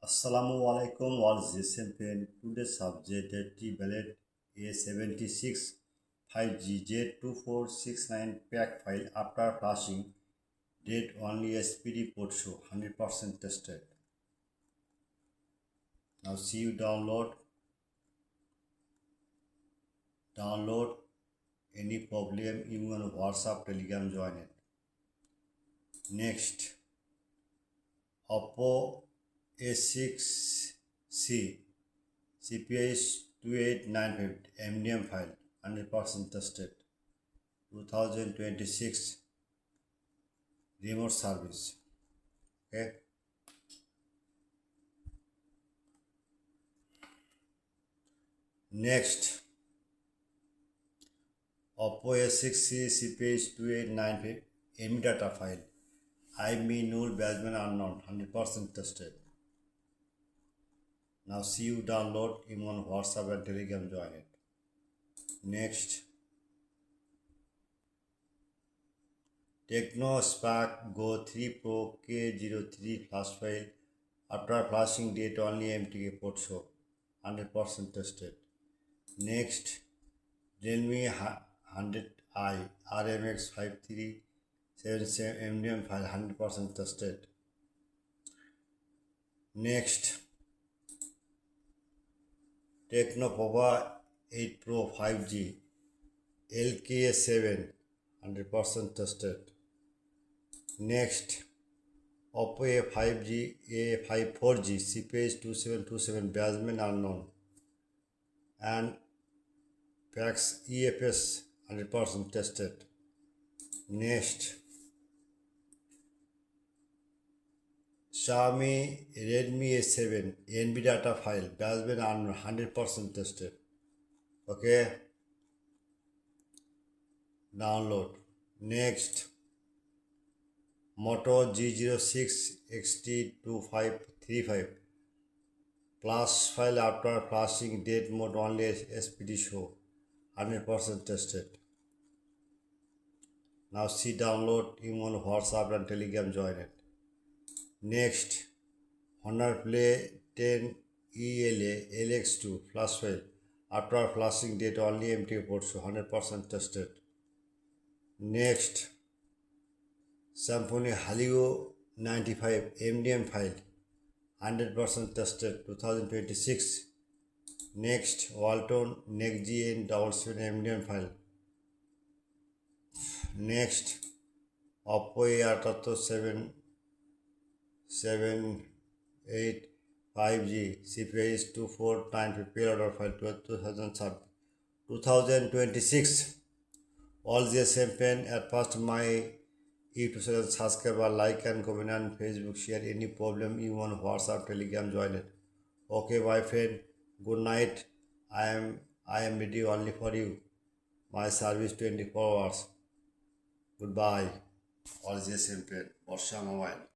Assalamu alaikum all GSM. Today's subject T-Ballet A76 5GJ2469 pack file after flashing date only SPD port show 100% tested. Now see you download any problem you on WhatsApp, Telegram, join it. Next, Oppo A6C CPI 2895 MDM file 100% tested 2026 remote service. Okay. Next, Oppo A6C CPI 2895 ME data file IME null Basman unknown 100% tested. Now see you download him on WhatsApp and Telegram, join it. Next, Techno Spark Go 3 Pro K03 flash file after flashing date only MTK Prot show 100% tested. Next, Realme 100i RMX 5377 MDM file 100% tested. Next, Techno Pova 8 Pro 5G LKA7 100% tested. Next, Oppo A5G A5 4G CPH 2727 Basman unknown and PAX EFS 100% tested. Next, Xiaomi Redmi A7 NB data file Basman unknown 100% tested. Okay, download. Next, Moto G06 XT2535 plus file after flashing date mode only SPD show 100% tested. Now see download him on WhatsApp and Telegram, join it. Next, Honor Play 10 ELA LX2 flash file after flashing date only MTK Prot show 100% tested. Next, Symphony Halio 95 MDM file 100% tested 2026. Next, Walton Next GN 77 MDM file. Next, Oppo A778 5G CPI 2495 pre-order file 2026. All the same pen at first my YouTube channel, subscribe, like and comment on Facebook, share any problem you want WhatsApp, Telegram, join it. Okay, my friend, good night. I am ready only for you. My service 24 hours. Goodbye. All the same pen. Borsha Mobile.